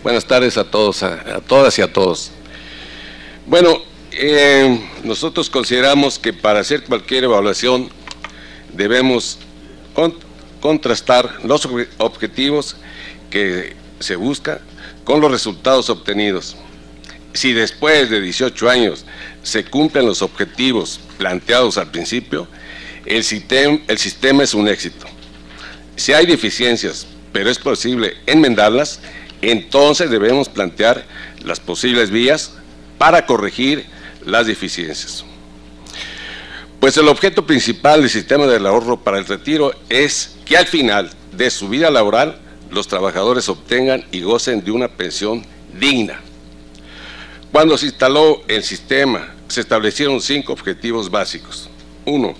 Buenas tardes a todos, a todas y a todos. Bueno, nosotros consideramos que para hacer cualquier evaluación debemos contrastar los objetivos que se busca con los resultados obtenidos. Si después de 18 años se cumplen los objetivos planteados al principio, el sistema es un éxito. Si hay deficiencias, pero es posible enmendarlas, entonces debemos plantear las posibles vías para corregir las deficiencias. Pues el objeto principal del sistema del ahorro para el retiro es que al final de su vida laboral los trabajadores obtengan y gocen de una pensión digna. Cuando se instaló el sistema, se establecieron 5 objetivos básicos. 1.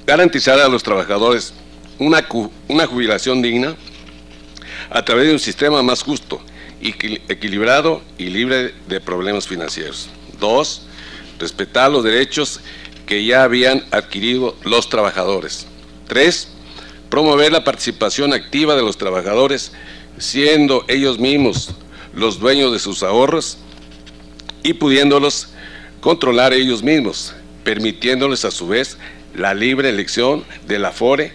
Garantizar a los trabajadores una jubilación digna a través de un sistema más justo, equilibrado y libre de problemas financieros. 2. Respetar los derechos que ya habían adquirido los trabajadores. 3. Promover la participación activa de los trabajadores, siendo ellos mismos los dueños de sus ahorros y pudiéndolos controlar ellos mismos, permitiéndoles a su vez la libre elección del Afore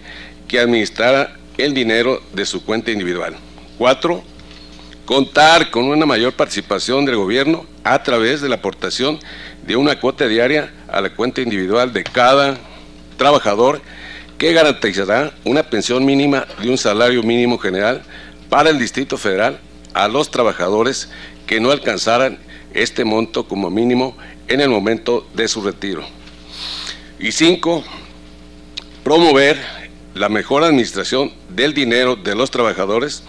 que administrara el dinero de su cuenta individual. 4. Contar con una mayor participación del gobierno a través de la aportación de una cuota diaria a la cuenta individual de cada trabajador que garantizará una pensión mínima de un salario mínimo general para el Distrito Federal a los trabajadores que no alcanzaran este monto como mínimo en el momento de su retiro. Y 5. Promover la mejor administración del dinero de los trabajadores,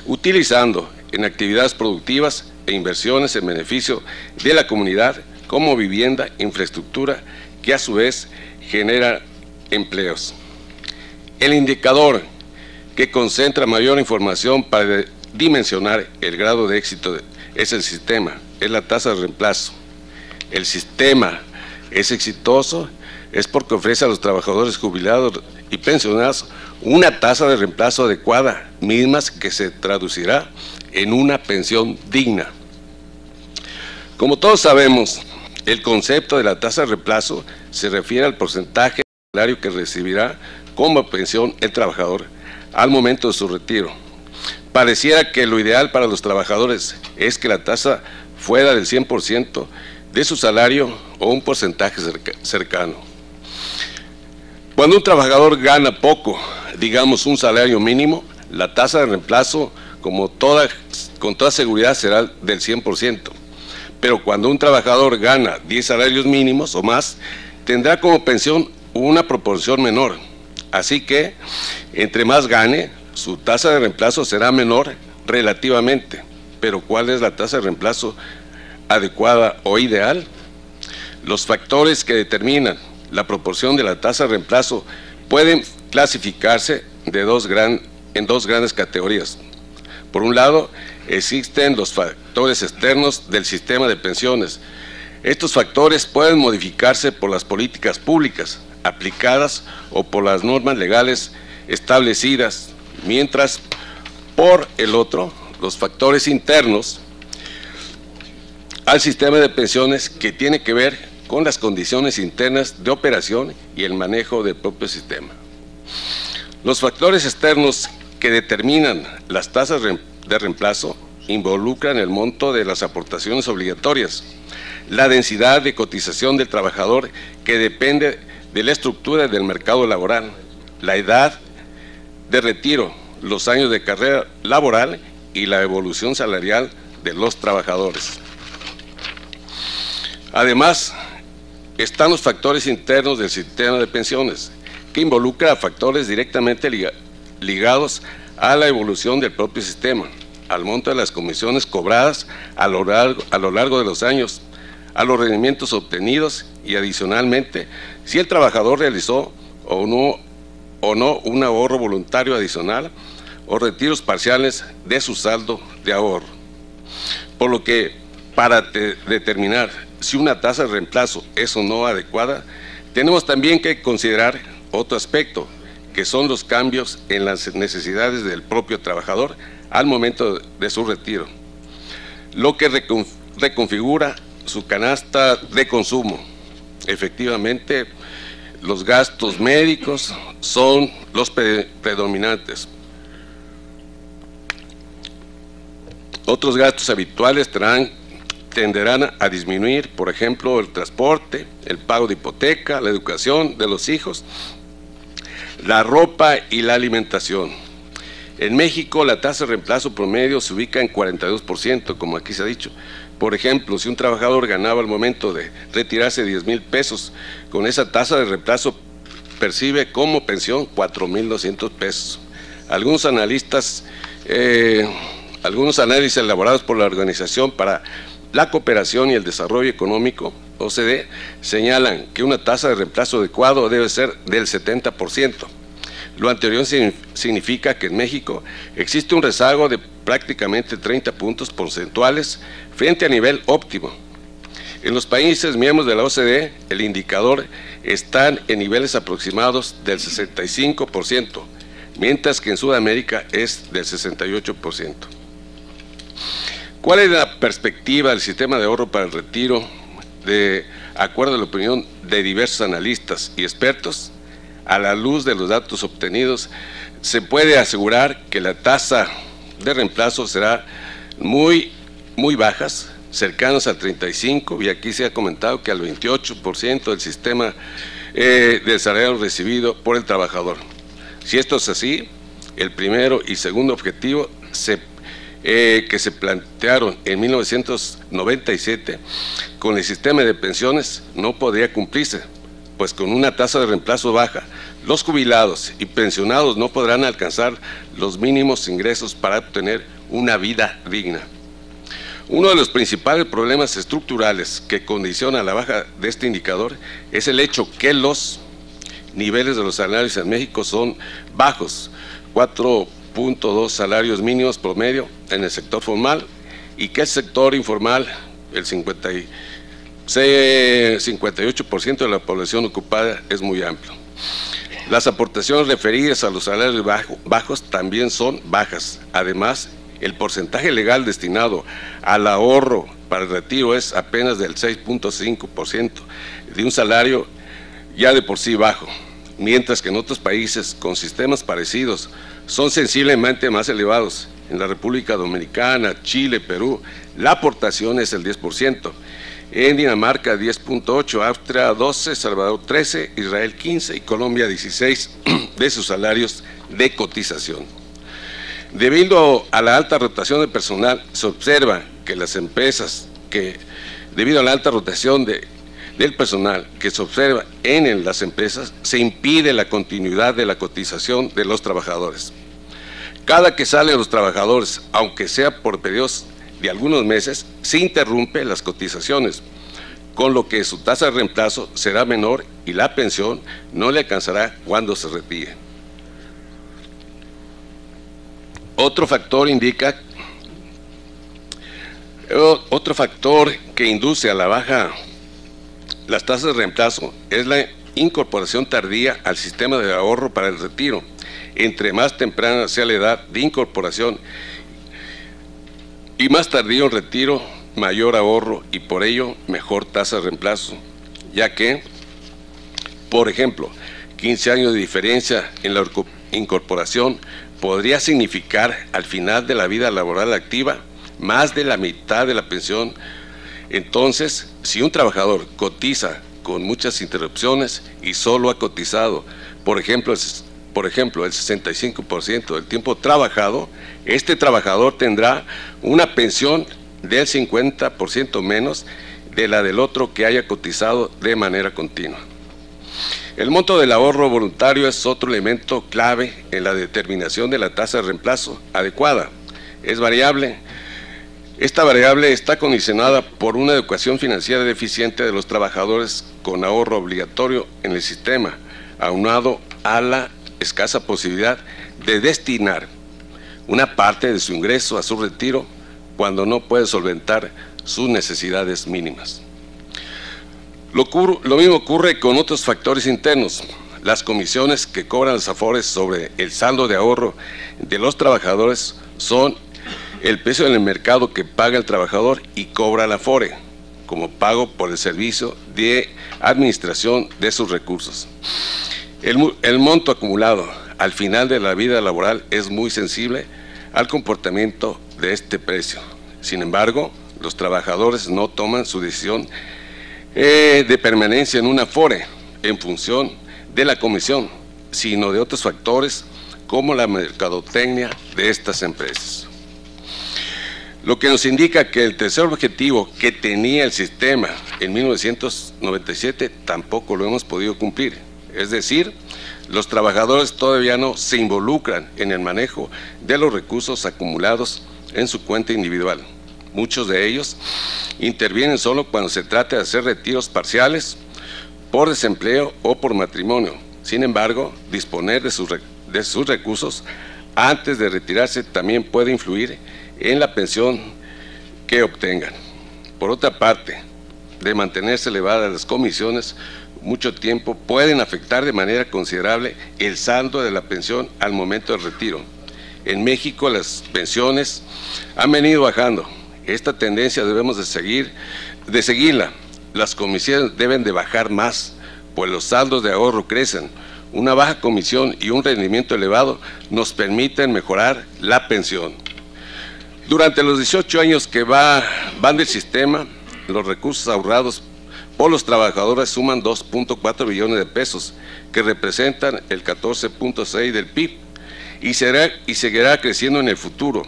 utilizando en actividades productivas e inversiones en beneficio de la comunidad como vivienda, infraestructura, que a su vez genera empleos. El indicador que concentra mayor información para dimensionar el grado de éxito es el sistema, es la tasa de reemplazo. El sistema es exitoso es porque ofrece a los trabajadores jubilados y pensionados una tasa de reemplazo adecuada, mismas que se traducirá en una pensión digna. Como todos sabemos, el concepto de la tasa de reemplazo se refiere al porcentaje del salario que recibirá como pensión el trabajador al momento de su retiro. Pareciera que lo ideal para los trabajadores es que la tasa fuera del 100% de su salario o un porcentaje cercano. Cuando un trabajador gana poco, digamos un salario mínimo, la tasa de reemplazo con toda seguridad será del 100%. Pero cuando un trabajador gana 10 salarios mínimos o más, tendrá como pensión una proporción menor. Así que, entre más gane, su tasa de reemplazo será menor relativamente. Pero ¿cuál es la tasa de reemplazo adecuada o ideal? Los factores que determinan la proporción de la tasa de reemplazo pueden clasificarse en dos grandes categorías. Por un lado, existen los factores externos del sistema de pensiones. Estos factores pueden modificarse por las políticas públicas aplicadas o por las normas legales establecidas, mientras por el otro, los factores internos al sistema de pensiones que tiene que ver con las condiciones internas de operación y el manejo del propio sistema. Los factores externos que determinan las tasas de reemplazo involucran el monto de las aportaciones obligatorias, la densidad de cotización del trabajador que depende de la estructura del mercado laboral, la edad de retiro, los años de carrera laboral y la evolución salarial de los trabajadores. Además, están los factores internos del sistema de pensiones, que involucra a factores directamente ligados a la evolución del propio sistema, al monto de las comisiones cobradas a lo largo de los años, a los rendimientos obtenidos y adicionalmente, si el trabajador realizó o no un ahorro voluntario adicional o retiros parciales de su saldo de ahorro. Por lo que, para determinar si una tasa de reemplazo es o no adecuada, tenemos también que considerar otro aspecto, que son los cambios en las necesidades del propio trabajador al momento de su retiro, lo que reconfigura su canasta de consumo. Efectivamente, los gastos médicos son los predominantes. Otros gastos habituales tenderán a disminuir, por ejemplo, el transporte, el pago de hipoteca, la educación de los hijos, la ropa y la alimentación. En México, la tasa de reemplazo promedio se ubica en 42%, como aquí se ha dicho. Por ejemplo, si un trabajador ganaba al momento de retirarse 10,000 pesos, con esa tasa de reemplazo percibe como pensión 4,200 pesos. Algunos análisis elaborados por la Organización para la Cooperación y el Desarrollo Económico, OCDE, señalan que una tasa de reemplazo adecuado debe ser del 70%. Lo anterior significa que en México existe un rezago de prácticamente 30 puntos porcentuales frente a nivel óptimo. En los países miembros de la OCDE, el indicador está en niveles aproximados del 65%, mientras que en Sudamérica es del 68%. ¿Cuál es la perspectiva del sistema de ahorro para el retiro? De acuerdo a la opinión de diversos analistas y expertos, a la luz de los datos obtenidos, se puede asegurar que la tasa de reemplazo será muy bajas, cercanas al 35%, y aquí se ha comentado que al 28% del sistema de salario recibido por el trabajador. Si esto es así, el primero y segundo objetivo que se plantearon en 1997 con el sistema de pensiones no podría cumplirse, pues con una tasa de reemplazo baja, los jubilados y pensionados no podrán alcanzar los mínimos ingresos para obtener una vida digna. Uno de los principales problemas estructurales que condiciona la baja de este indicador es el hecho que los niveles de los salarios en México son bajos, 4.2 salarios mínimos promedio en el sector formal, y que el sector informal, el 58% de la población ocupada, es muy amplio. Las aportaciones referidas a los salarios bajos también son bajas. Además, el porcentaje legal destinado al ahorro para el retiro es apenas del 6.5% de un salario ya de por sí bajo, mientras que en otros países con sistemas parecidos son sensiblemente más elevados. En la República Dominicana, Chile, Perú, la aportación es el 10%. En Dinamarca 10.8%, Austria 12%, Salvador 13%, Israel 15% y Colombia 16% de sus salarios de cotización. Debido a la alta rotación de personal, se observa que las empresas debido a la alta rotación del personal que se observa en las empresas, se impide la continuidad de la cotización de los trabajadores. Cada que salen los trabajadores, aunque sea por periodos de algunos meses, se interrumpe las cotizaciones, con lo que su tasa de reemplazo será menor y la pensión no le alcanzará cuando se retire. Otro factor que induce a la baja las tasas de reemplazo es la incorporación tardía al sistema de ahorro para el retiro. Entre más temprana sea la edad de incorporación y más tardío el retiro, mayor ahorro y por ello mejor tasa de reemplazo, ya que, por ejemplo, 15 años de diferencia en la incorporación podría significar al final de la vida laboral activa más de la mitad de la pensión. Entonces, si un trabajador cotiza con muchas interrupciones y solo ha cotizado, por ejemplo, el 65% del tiempo trabajado, este trabajador tendrá una pensión del 50% menos de la del otro que haya cotizado de manera continua. El monto del ahorro voluntario es otro elemento clave en la determinación de la tasa de reemplazo adecuada. Es variable. Esta variable está condicionada por una educación financiera deficiente de los trabajadores con ahorro obligatorio en el sistema, aunado a la escasa posibilidad de destinar una parte de su ingreso a su retiro cuando no puede solventar sus necesidades mínimas. Lo mismo ocurre con otros factores internos. las comisiones que cobran las AFORES sobre el saldo de ahorro de los trabajadores son el precio en el mercado que paga el trabajador y cobra la AFORE como pago por el servicio de administración de sus recursos. El monto acumulado al final de la vida laboral es muy sensible al comportamiento de este precio. Sin embargo, los trabajadores no toman su decisión de permanencia en una AFORE en función de la comisión, sino de otros factores como la mercadotecnia de estas empresas. Lo que nos indica que el tercer objetivo que tenía el sistema en 1997 tampoco lo hemos podido cumplir. Es decir, los trabajadores todavía no se involucran en el manejo de los recursos acumulados en su cuenta individual. Muchos de ellos intervienen solo cuando se trata de hacer retiros parciales por desempleo o por matrimonio. Sin embargo, disponer de sus recursos antes de retirarse también puede influir en la pensión que obtengan. Por otra parte, de mantenerse elevadas las comisiones mucho tiempo, pueden afectar de manera considerable el saldo de la pensión al momento del retiro. En México las pensiones han venido bajando. Esta tendencia debemos de seguirla. Las comisiones deben de bajar más, pues los saldos de ahorro crecen. Una baja comisión y un rendimiento elevado nos permiten mejorar la pensión. Durante los 18 años que van del sistema, los recursos ahorrados por los trabajadores suman 2.4 billones de pesos, que representan el 14.6% del PIB, y seguirá creciendo en el futuro,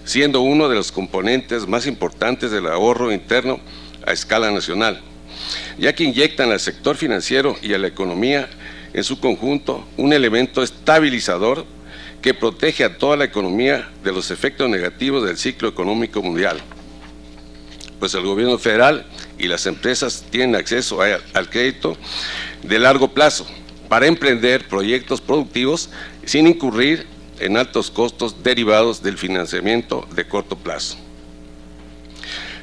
siendo uno de los componentes más importantes del ahorro interno a escala nacional, ya que inyectan al sector financiero y a la economía en su conjunto un elemento estabilizador que protege a toda la economía de los efectos negativos del ciclo económico mundial. Pues el gobierno federal y las empresas tienen acceso al crédito de largo plazo para emprender proyectos productivos sin incurrir en altos costos derivados del financiamiento de corto plazo.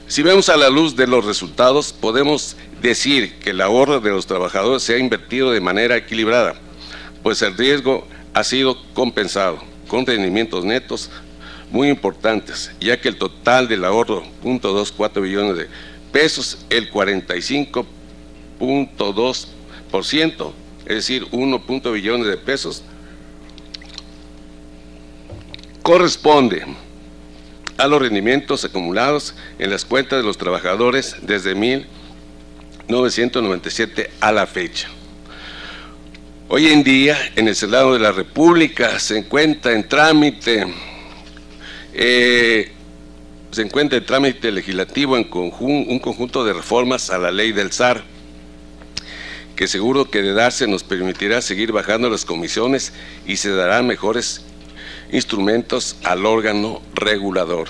Si vemos a la luz de los resultados, podemos decir que el ahorro de los trabajadores se ha invertido de manera equilibrada, pues el riesgo ha sido compensado con rendimientos netos muy importantes, ya que el total del ahorro, 0.24 billones de pesos, el 45.2%, es decir, 1 billones de pesos, corresponde a los rendimientos acumulados en las cuentas de los trabajadores desde 1997 a la fecha. Hoy en día, en el Senado de la República se encuentra en trámite legislativo un conjunto de reformas a la ley del SAR, que seguro que de darse nos permitirá seguir bajando las comisiones y se darán mejores instrumentos al órgano regulador.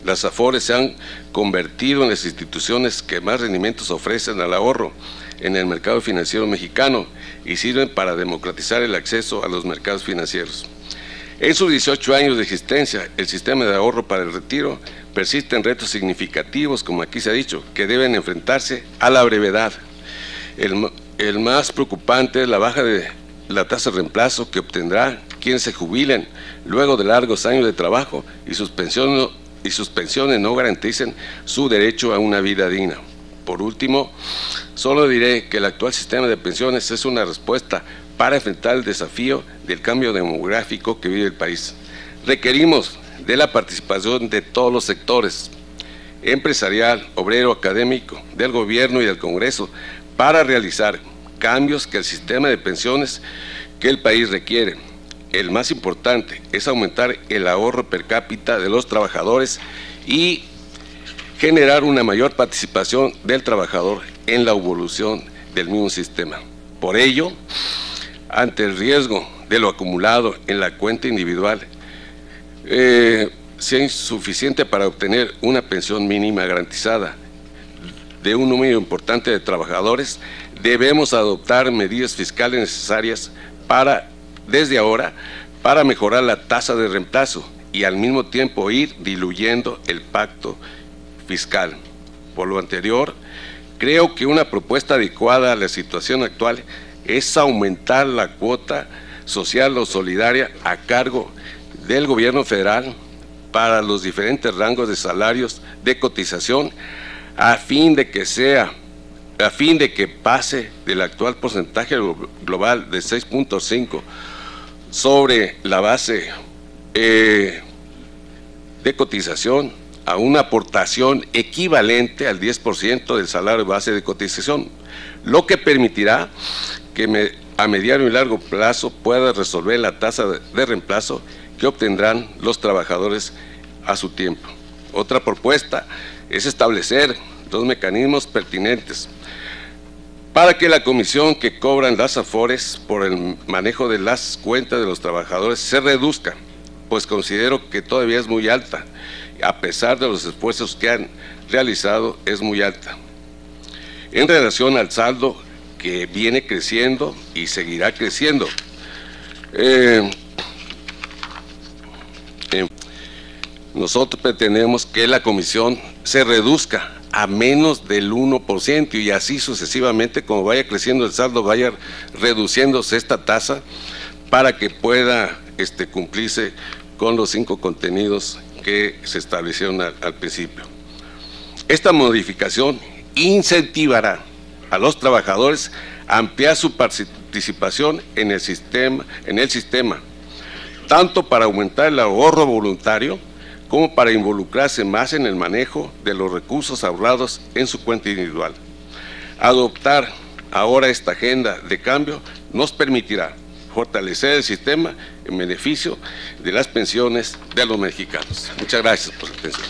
Las AFORES se han convertido en las instituciones que más rendimientos ofrecen al ahorro en el mercado financiero mexicano y sirven para democratizar el acceso a los mercados financieros. En sus 18 años de existencia, el sistema de ahorro para el retiro persisten retos significativos, como aquí se ha dicho, que deben enfrentarse a la brevedad. El más preocupante es la baja de la tasa de reemplazo que obtendrá quienes se jubilen luego de largos años de trabajo y sus pensiones no garanticen su derecho a una vida digna. Por último, solo diré que el actual sistema de pensiones es una respuesta para enfrentar el desafío del cambio demográfico que vive el país. Requerimos de la participación de todos los sectores, empresarial, obrero, académico, del gobierno y del Congreso, para realizar cambios que el sistema de pensiones que el país requiere. El más importante es aumentar el ahorro per cápita de los trabajadores y generar una mayor participación del trabajador en la evolución del mismo sistema. Por ello, ante el riesgo de lo acumulado en la cuenta individual, sea insuficiente para obtener una pensión mínima garantizada de un número importante de trabajadores, debemos adoptar medidas fiscales necesarias desde ahora para mejorar la tasa de reemplazo y al mismo tiempo ir diluyendo el pacto fiscal. Por lo anterior, creo que una propuesta adecuada a la situación actual es aumentar la cuota social o solidaria a cargo del gobierno federal para los diferentes rangos de salarios de cotización a fin de que pase del actual porcentaje global de 6.5 sobre la base de cotización a una aportación equivalente al 10% del salario base de cotización, lo que permitirá que a mediano y largo plazo pueda resolver la tasa de reemplazo que obtendrán los trabajadores a su tiempo. Otra propuesta es establecer dos mecanismos pertinentes para que la comisión que cobran las AFORES por el manejo de las cuentas de los trabajadores se reduzca, pues considero que todavía es muy alta, a pesar de los esfuerzos que han realizado, es muy alta. En relación al saldo que viene creciendo y seguirá creciendo, nosotros pretendemos que la comisión se reduzca a menos del 1% y así sucesivamente, como vaya creciendo el saldo, vaya reduciéndose esta tasa para que pueda cumplirse con los 5 contenidos que se establecieron al principio. Esta modificación incentivará a los trabajadores a ampliar su participación en el sistema, tanto para aumentar el ahorro voluntario como para involucrarse más en el manejo de los recursos ahorrados en su cuenta individual. Adoptar ahora esta agenda de cambio nos permitirá fortalecer el sistema en beneficio de las pensiones de los mexicanos. Muchas gracias por su atención.